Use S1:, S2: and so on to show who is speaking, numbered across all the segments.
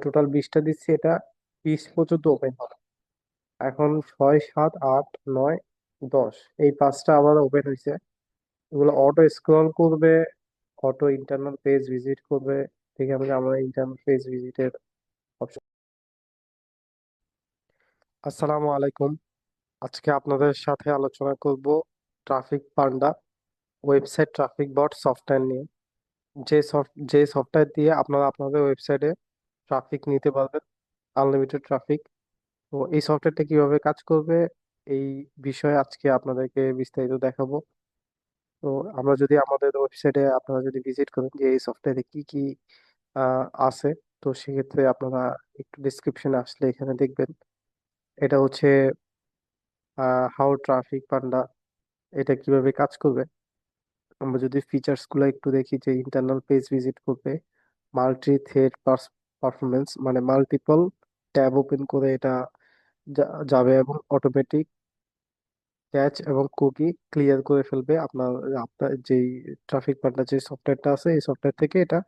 S1: Total 20টা দিচ্ছি, এটা 20 পর্যন্ত ওপেন হবে। এখন 6, 7, 8, 9, 10, এই পাঁচটা আবার ওপেন হয়েছে। এগুলো অটো স্ক্রল করবে, অটো ইন্টারনাল পেজ ভিজিট করবে। ঠিক আছে, আমরা ইন্টারনাল পেজ ভিজিটের অপশন। আসসালামু আলাইকুম। আজকে আপনাদের সাথে আলোচনা করব ট্রাফিক পান্ডা ওয়েবসাইট ট্রাফিক বট সফটওয়্যার নিয়ে। যে সফটওয়্যার দিয়ে আপনারা আপনাদের ওয়েবসাইটে ট্রাফিক নিতে পারবেন, আনলিমিটেড ট্রাফিক। তো এই সফটওয়্যারটা কিভাবে কাজ করবে, এই বিষয়ে আজকে আপনাদেরকে বিস্তারিত দেখাবো। তো আমরা যদি আমাদের ওয়েবসাইটে আপনারা যদি ভিজিট করেন যে এই সফটওয়্যারে কি কি আছে, তো সেক্ষেত্রে আপনারা একটু ডিসক্রিপশনে আসলে এখানে দেখবেন। এটা হচ্ছে হাউ ট্রাফিক পান্ডা, এটা কিভাবে কাজ করবে। আমরা যদি ফিচার্স গুলো একটু দেখি, যে ইন্টারনাল পেজ ভিজিট করবে, মাল্টি থ্রেড পারফরমেন্স, মানে মাল্টিপল ট্যাব ওপেন করে এটা যাবে, এবং অটোমেটিক ক্যাচ এবং কুকি ক্লিয়ার করে ফেলবে। আপনার আপনার যেই ট্রাফিক পান্ডা যে সফটওয়্যারটা আছে, এই সফটওয়্যার থেকে এটা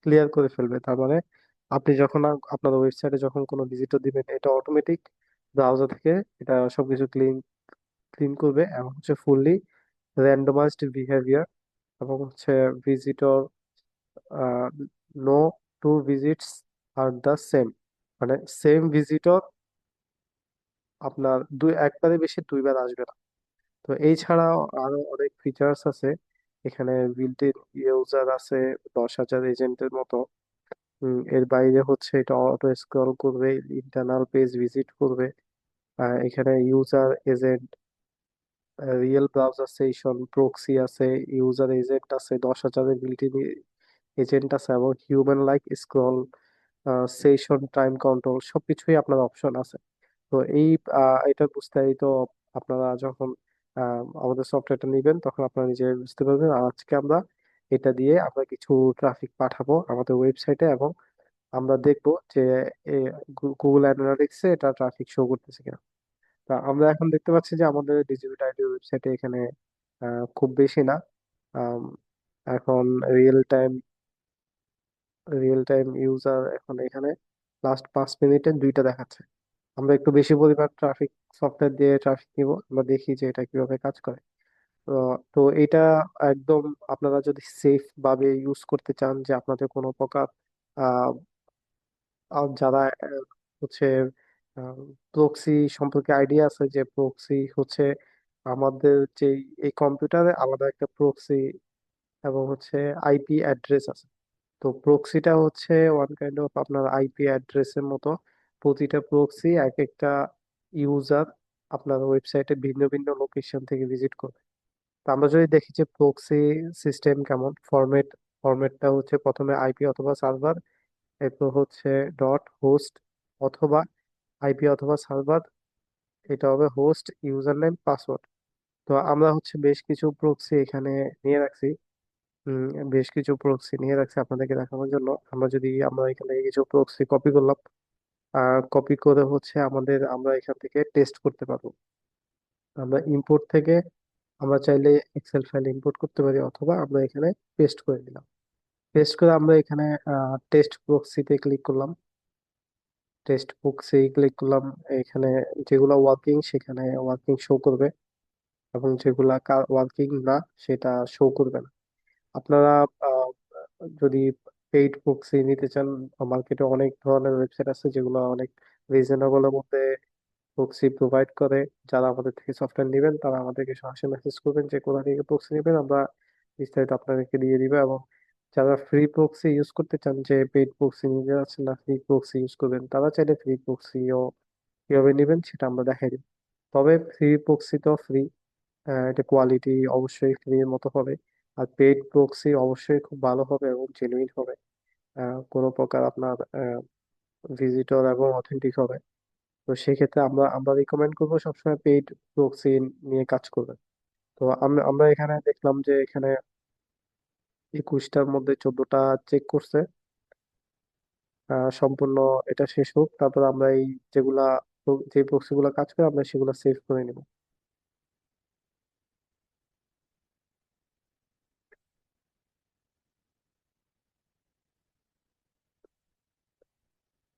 S1: ক্লিয়ার করে ফেলবে। তার মানে আপনি যখন আপনার ওয়েবসাইটে যখন কোনো ভিজিটর দিবেন, এটা অটোমেটিক ব্রাউজার থেকে এটা সবকিছু ক্লিন ক্লিন করবে, এবং হচ্ছে ফুললি র্যান্ডমাইজড বিহেভিয়ার, এবং হচ্ছে visitor no two visits are the same, মানে সেম ভিজিটর আপনার একবারে বেশি দুইবার আসবে না। তো এই ছাড়াও আরো অনেক ফিচার্স আছে এখানে। বিল্ট ইন ইউজার আছে 10,000 এজেন্টের মতো। এর বাইরে হচ্ছে এটা অটো স্ক্রল করবে, ইন্টারনাল পেজ ভিজিট করবে। এখানে user agent, real browser session, proxy আছে, ইউজার এজেন্ট আছে, 10,000 বিল্ট ইন এজেন্ট আছে, এবং human like scroll, session time control, সবকিছুই আপনার অপশন আছে। তো এটা বিস্তারিত আপনারা যখন আমাদের সফটওয়্যারটা নেবেন, তখন আপনারা নিজে বুঝতে পারবেন। আর আজকে আমরা এটা দিয়ে আমরা কিছু ট্রাফিক পাঠাবো আমাদের ওয়েবসাইটে, এবং আমরা দেখবো যে গুগল অ্যানালিটিক্সে এটা ট্রাফিক শো করতেছে কিনা। তা আমরা এখন দেখতে পাচ্ছি যে আমাদের ডিজিটাল আইডি ওয়েবসাইটে এখানে খুব বেশি না। আম, এখন real time real time user এখন এখানে লাস্ট 5 মিনিটে 2টা দেখাচ্ছে। আমরা একটু বেশি পরিমাণ ট্রাফিক সফটওয়্যার দিয়ে ট্রাফিক নিব, আমরা দেখি যে এটা কিভাবে কাজ করে। তো তো এটা একদম আপনারা যদি সেফ ভাবে ইউজ করতে চান, যে আপনাদের কোনো প্রকার আহ যারা হচ্ছে প্রক্সি সম্পর্কে আইডিয়া আছে, যে প্রক্সি হচ্ছে আমাদের যে এই কম্পিউটারে আলাদা একটা প্রক্সি এবং হচ্ছে আইপি অ্যাড্রেস আছে। তো প্রক্সিটা হচ্ছে ওয়ান কাইন্ড অফ আপনার আইপি অ্যাড্রেসের মতো। প্রতিটা প্রক্সি এক একটা ইউজার আপনার ওয়েবসাইটে ভিন্ন ভিন্ন লোকেশন থেকে ভিজিট করবে। তো আমরা যদি দেখি যে প্রক্সি সিস্টেম কেমন, ফরম্যাটটা হচ্ছে প্রথমে আইপি অথবা সার্ভার, এরপর হচ্ছে ডট হোস্ট অথবা আইপি অথবা সার্ভার, এটা হবে হোস্ট, ইউজার নেম, পাসওয়ার্ড। তো আমরা হচ্ছে বেশ কিছু প্রক্সি এখানে নিয়ে রাখছি। উম, বেশ কিছু প্রক্সি নিয়ে রাখছি আপনাদেরকে দেখানোর জন্য। আমরা এখান থেকে কিছু প্রক্সি কপি করলাম। কপি করে হচ্ছে আমরা এখান থেকে টেস্ট করতে পারবো। আমরা ইম্পোর্ট থেকে আমরা চাইলে এক্সেল ফাইল ইম্পোর্ট করতে পারি, অথবা আমরা এখানে পেস্ট করে দিলাম। পেস্ট করে আমরা এখানে টেস্ট প্রক্সিতে ক্লিক করলাম। টেক্সট বুকসে ক্লিক করলাম। এখানে যেগুলো ওয়ার্কিং সেখানে ওয়ার্কিং শো করবে, এবং যেগুলা ওয়ার্কিং না সেটা শো করবে না। আপনারা আহ, যদি পেইড বুকসি নিতে চান, মার্কেটে অনেক ধরনের ওয়েবসাইট আছে যেগুলো অনেক রিজনেবলের মধ্যে বুকসি প্রোভাইড করে। যারা আমাদের থেকে সফটওয়্যার নেবেন তারা আমাদেরকে সরাসরি মেসেজ করবেন যে কোথা থেকে প্রক্সি নেবেন, আমরা বিস্তারিত আপনাদেরকে দিয়ে দিবে। এবং যারা ফ্রি প্রক্সি ইউজ করতে চান, যে পেইড প্রক্সি নিতে যাচ্ছেন না, ফ্রি প্রক্সি ইউজ করবেন, তারা চাইলে ফ্রি প্রক্সিও কিভাবে নেবেন সেটা আমরা দেখাই দিব। তবে ফ্রি প্রক্সি তো ফ্রি, এটা কোয়ালিটি অবশ্যই ফ্রি এর মতো হবে। আর পেইড প্রক্সি অবশ্যই খুব ভালো হবে এবং জেনুইন হবে, কোনো প্রকার আপনার ভিজিটর এবং অথেন্টিক হবে। তো সেক্ষেত্রে আমরা রিকমেন্ড করবো সবসময় পেইড প্রক্সি নিয়ে কাজ করবেন। তো আমরা এখানে দেখলাম যে এখানে 21টার মধ্যে 14টা চেক করছে। সম্পূর্ণ এটা শেষ হোক, তারপর আমরা এই যেগুলা যে প্রক্সি গুলা কাজ করে আমরা সেগুলো সেভ করে নিব।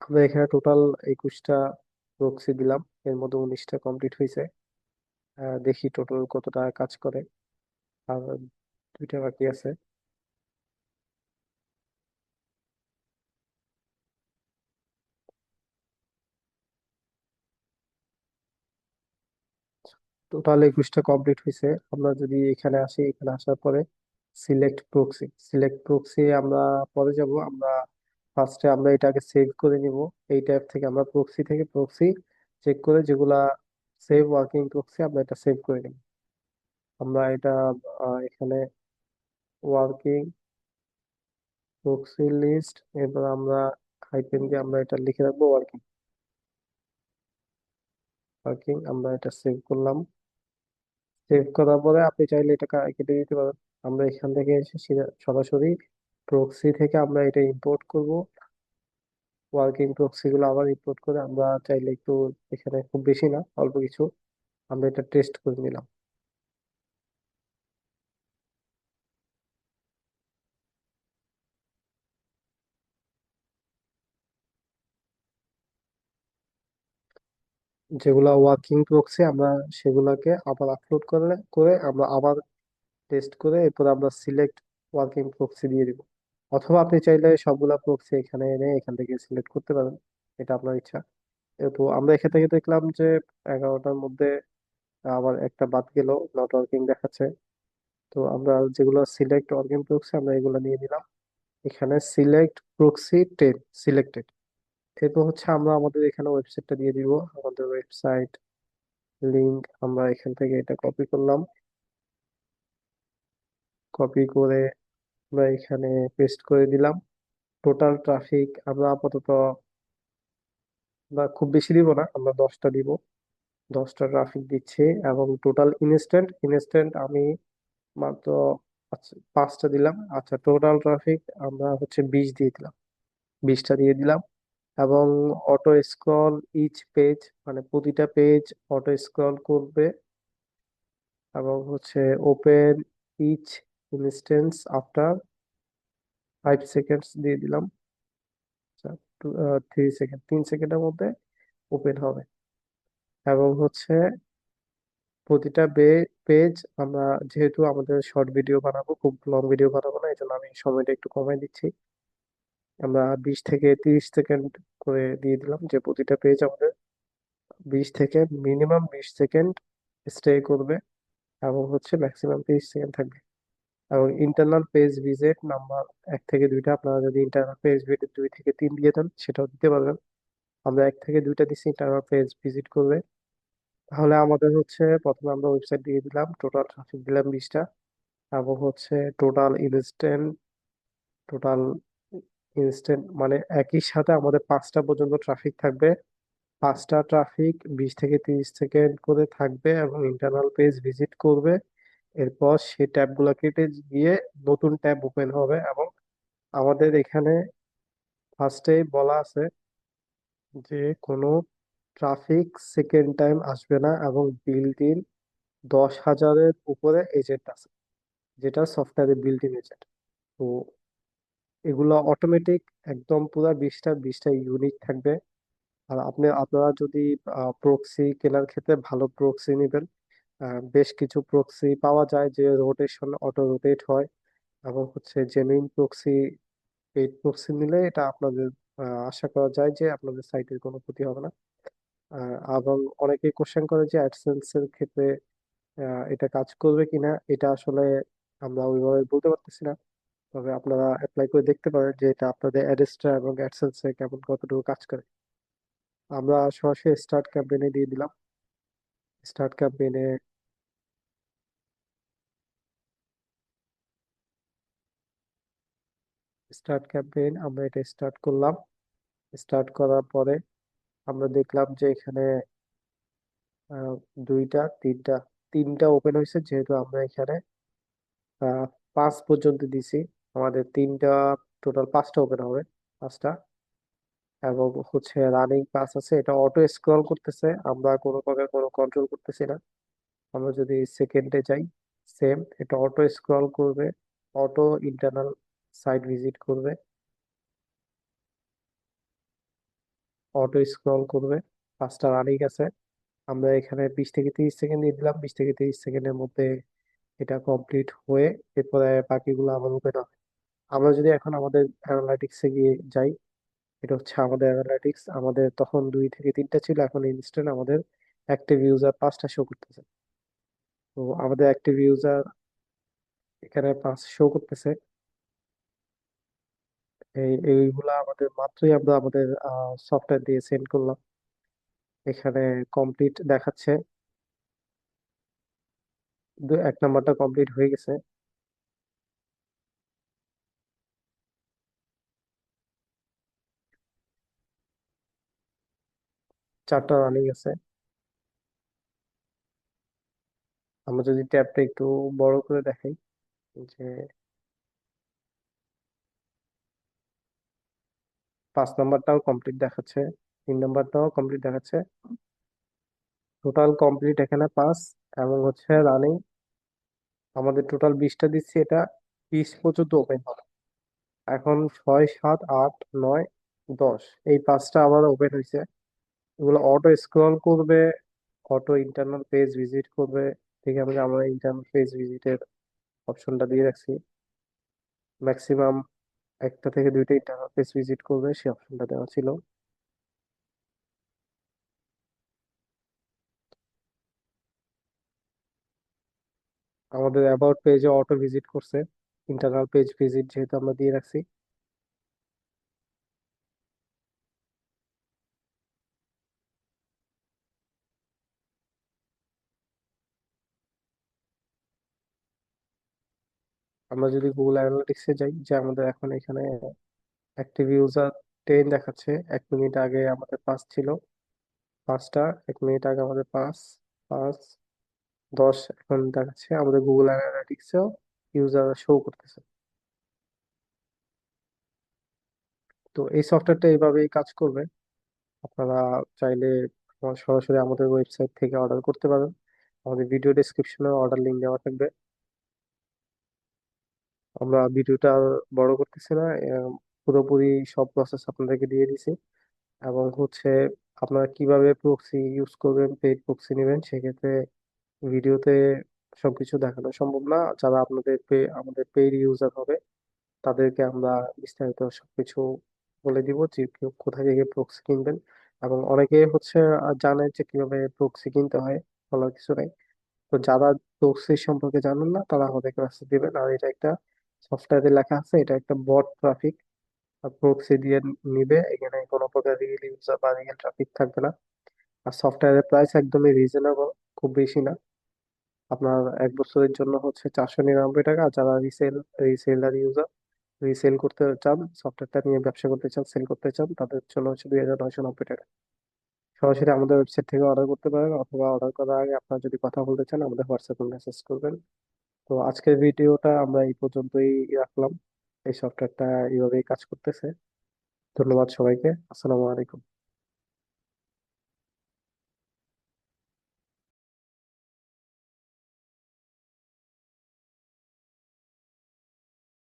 S1: আমরা এখানে টোটাল 21টা প্রক্সি দিলাম, এর মধ্যে 19টা কমপ্লিট হয়েছে। দেখি টোটাল কতটা কাজ করে, আর 2টা বাকি আছে। টোটাল 21টা কমপ্লিট হয়েছে। আমরা যদি এখানে আসি, এখানে আসার পরে সিলেক্ট প্রক্সি আমরা পরে যাব। আমরা ফার্স্টে আমরা এটাকে সেভ করে নিব। এই ট্যাব থেকে আমরা প্রক্সি চেক করে যেগুলা সেভ ওয়ার্কিং প্রক্সি আমরা এটা সেভ করে নিব। আমরা এটা এখানে ওয়ার্কিং প্রক্সি লিস্ট, এরপর আমরা হাইপেন দিয়ে আমরা এটা লিখে রাখবো ওয়ার্কিং। আমরা এটা সেভ করলাম। সেভ করার পরে আপনি চাইলে এটা কেটে দিতে পারেন। আমরা এখান থেকে এসে সরাসরি প্রক্সি থেকে আমরা এটা ইম্পোর্ট করব। ওয়ার্কিং প্রক্সি গুলো আবার ইম্পোর্ট করে আমরা চাইলে একটু, এখানে খুব বেশি না, অল্প কিছু আমরা এটা টেস্ট করে নিলাম। যেগুলা ওয়ার্কিং প্রক্সি আমরা সেগুলাকে আবার আপলোড করে আমরা আবার টেস্ট করে এরপর আমরা সিলেক্ট ওয়ার্কিং প্রক্সি দিয়ে দিব। অথবা আপনি চাইলে সবগুলা প্রক্সি এখানে এনে এখান থেকে সিলেক্ট করতে পারেন, এটা আপনার ইচ্ছা। তো আমরা এখান থেকে দেখলাম যে 11টার মধ্যে আবার একটা বাদ গেল, নট ওয়ার্কিং দেখাচ্ছে। তো আমরা যেগুলো সিলেক্ট ওয়ার্কিং প্রক্সি আমরা এগুলো নিয়ে নিলাম। এখানে সিলেক্ট প্রক্সি 10 সিলেক্টেড। এরপর হচ্ছে আমরা আমাদের এখানে ওয়েবসাইটটা দিয়ে দিব, আমাদের ওয়েবসাইট লিংক আমরা এখান থেকে এটা কপি করলাম। কপি করে আমরা এখানে পেস্ট করে দিলাম। টোটাল ট্রাফিক আমরা আপাতত আমরা খুব বেশি দিব না, আমরা 10টা দিব। 10টা ট্রাফিক দিচ্ছি। এবং টোটাল ইনস্ট্যান্ট আমি মাত্র 5টা দিলাম। আচ্ছা, টোটাল ট্রাফিক আমরা হচ্ছে 20 দিয়ে দিলাম, 20টা দিয়ে দিলাম। এবং অটো স্ক্রল ইচ পেজ, মানে প্রতিটা পেজ অটো স্ক্রল করবে। এবং হচ্ছে open each instance after 5 seconds দিয়ে দিলাম। 3 সেকেন্ড, 3 সেকেন্ডের মধ্যে ওপেন হবে। এবং হচ্ছে প্রতিটা পেজ আমরা, যেহেতু আমাদের শর্ট ভিডিও বানাবো, খুব লং ভিডিও বানাবো না, এই জন্য আমি সময়টা একটু কমাই দিচ্ছি। আমরা 20 থেকে 30 সেকেন্ড করে দিয়ে দিলাম, যে প্রতিটা পেজ আমাদের মিনিমাম 20 সেকেন্ড স্টে করবে। এবং হচ্ছে ম্যাক্সিমাম 30 সেকেন্ড থাকবে। এবং ইন্টারনাল পেজ ভিজিট নাম্বার 1 থেকে 2টা, আপনারা যদি ইন্টারনাল পেজ ভিজিট 2 থেকে 3 দিয়ে দেন সেটাও দিতে পারবেন। আমরা 1 থেকে 2টা দিচ্ছি, ইন্টারনাল পেজ ভিজিট করবে। তাহলে আমাদের হচ্ছে প্রথমে আমরা ওয়েবসাইট দিয়ে দিলাম, টোটাল ট্রাফিক দিলাম 20টা। এবং হচ্ছে টোটাল ইনস্ট্যান্ট মানে একই সাথে আমাদের 5টা পর্যন্ত ট্রাফিক থাকবে। 5টা ট্রাফিক 20 থেকে 30 সেকেন্ড করে থাকবে এবং ইন্টারনাল পেজ ভিজিট করবে। এরপর সেই ট্যাব গুলা কেটে গিয়ে নতুন ট্যাব ওপেন হবে। এবং আমাদের এখানে ফার্স্টেই বলা আছে যে কোনো ট্রাফিক সেকেন্ড টাইম আসবে না, এবং বিল্ট ইন 10,000-এর উপরে এজেন্ট আছে, যেটা সফটওয়্যারে বিল্ট ইন এজেন্ট। তো এগুলো অটোমেটিক, একদম পুরো 20টা ইউনিক থাকবে। আর আপনারা যদি প্রক্সি কেনার ক্ষেত্রে ভালো প্রক্সি নেবেন। বেশ কিছু প্রক্সি পাওয়া যায় যে রোটেশন অটো রোটেট হয়। এবং হচ্ছে জেনুইন প্রক্সি, পেইড প্রক্সি নিলে এটা আপনাদের আশা করা যায় যে আপনাদের সাইটের কোনো ক্ষতি হবে না। এবং অনেকেই কোশ্চেন করে যে অ্যাডসেন্স এর ক্ষেত্রে এটা কাজ করবে কিনা, এটা আসলে আমরা ওইভাবে বলতে পারতেছি না। তবে আপনারা অ্যাপ্লাই করে দেখতে পারেন যে এটা আপনাদের অ্যাডেস্টা এবং অ্যাডসেন্স এ কেমন কতটুকু কাজ করে। আমরা সরাসরি স্টার্ট ক্যাম্পেইনে দিয়ে দিলাম। স্টার্ট ক্যাম্পেইনে স্টার্ট ক্যাম্পেইন আমরা এটা স্টার্ট করলাম। স্টার্ট করার পরে আমরা দেখলাম যে এখানে আহ, 3টা ওপেন হয়েছে, যেহেতু আমরা এখানে আহ, 5 পর্যন্ত দিছি। আমাদের টোটাল 5টা ওপেন হবে, 5টা। এবং হচ্ছে রানিং পাস আছে, এটা অটো স্ক্রল করতেছে, আমরা কোনো প্রকার কোনো কন্ট্রোল করতেছি না। আমরা যদি সেকেন্ডে যাই, সেম এটা অটো স্ক্রল করবে, অটো ইন্টারনাল সাইট ভিজিট করবে। অটো স্ক্রল করবে, 5টা রানিং আছে। আমরা এখানে 20 থেকে 30 সেকেন্ড দিয়ে দিলাম, 20 থেকে 30 সেকেন্ডের মধ্যে এটা কমপ্লিট হয়ে এরপরে বাকিগুলো আবার ওপেন হবে। আমরা যদি এখন আমাদের অ্যানালাইটিক্সে গিয়ে যাই, এটা হচ্ছে আমাদের অ্যানালাইটিক্স। আমাদের তখন 2 থেকে 3টা ছিল, এখন ইনস্ট্যান্ট আমাদের অ্যাক্টিভ ইউজার 5টা শো করতেছে। তো আমাদের অ্যাক্টিভ ইউজার এখানে 5 শো করতেছে। এইগুলা আমাদের মাত্রই আমরা আমাদের সফটওয়্যার দিয়ে সেন্ড করলাম। এখানে কমপ্লিট দেখাচ্ছে, 1 নাম্বারটা কমপ্লিট হয়ে গেছে। 4টা রানিং আছে। আমরা যদি ট্যাবটা একটু বড় করে দেখাই, যে 5 নাম্বারটাও কমপ্লিট দেখাচ্ছে, 3 নাম্বারটাও কমপ্লিট দেখাচ্ছে। টোটাল কমপ্লিট এখানে 5, এবং হচ্ছে রানিং আমাদের টোটাল 20টা দিচ্ছি, এটা 20 পর্যন্ত ওপেন হবে। এখন 6, 7, 8, 9, 10, এই 5টা আবার ওপেন হয়েছে। এগুলো অটো স্ক্রল করবে, অটো ইন্টারনাল পেজ ভিজিট করবে। ঠিক আছে, আমরা ইন্টারনাল পেজ ভিজিটের অপশনটা দিয়ে রাখছি। ম্যাক্সিমাম 1টা থেকে 2টা ইন্টারনাল পেজ ভিজিট করবে, সেই অপশনটা দেওয়া ছিল। আমাদের অ্যাবাউট পেজে অটো ভিজিট করছে, ইন্টারনাল পেজ ভিজিট যেহেতু আমরা দিয়ে রাখছি। আমরা যদি গুগল অ্যানালিটিক্সে যাই, যে আমাদের এখন এখানে অ্যাক্টিভ ইউজার 10 দেখাচ্ছে। 1 মিনিট আগে আমাদের 5 ছিল, 5টা। 1 মিনিট আগে আমাদের 5, 5, 10 এখন দেখাচ্ছে। আমাদের গুগল অ্যানালিটিক্সেও ইউজার শো করতেছে। তো এই সফটওয়্যারটা এইভাবেই কাজ করবে। আপনারা চাইলে সরাসরি আমাদের ওয়েবসাইট থেকে অর্ডার করতে পারেন। আমাদের ভিডিও ডেসক্রিপশনে অর্ডার লিঙ্ক দেওয়া থাকবে। আমরা ভিডিওটা আর বড় করতেছি না, পুরোপুরি সব প্রসেস আপনাদেরকে দিয়ে দিছি। এবং হচ্ছে আপনারা কিভাবে প্রক্সি ইউজ করবেন, পেইড প্রক্সি নেবেন, সেক্ষেত্রে ভিডিওতে সবকিছু দেখানো সম্ভব না। যারা আমাদের পেইড ইউজার হবে, তাদেরকে আমরা বিস্তারিত সবকিছু বলে দিব, যে কেউ কোথা থেকে প্রক্সি কিনবেন। এবং অনেকে হচ্ছে জানে যে কিভাবে প্রক্সি কিনতে হয়, বলার কিছু নাই। তো যারা প্রক্সি সম্পর্কে জানেন না, তারা আমাদেরকে মেসেজ দিবেন। আর এটা একটা সফটওয়্যারে লেখা আছে, এটা একটা বট ট্রাফিক প্রক্সি দিয়ে নিবে, এখানে কোনো প্রকার রিয়েল ইউজার বা রিয়েল ট্রাফিক থাকবে না। আর সফটওয়্যারের প্রাইস একদমই রিজনেবল, খুব বেশি না। আপনার 1 বছরের জন্য হচ্ছে 499 টাকা। আর যারা রিসেলার ইউজার, রিসেল করতে চান, সফটওয়্যারটা নিয়ে ব্যবসা করতে চান, সেল করতে চান, তাদের জন্য হচ্ছে 2990 টাকা। সরাসরি আমাদের ওয়েবসাইট থেকে অর্ডার করতে পারেন, অথবা অর্ডার করার আগে আপনারা যদি কথা বলতে চান, আমাদের হোয়াটসঅ্যাপে মেসেজ করবেন। তো আজকের ভিডিওটা আমরা এই পর্যন্তই রাখলাম। এই সফটওয়্যারটা এইভাবেই কাজ করতেছে। ধন্যবাদ সবাইকে। আসসালামু আলাইকুম।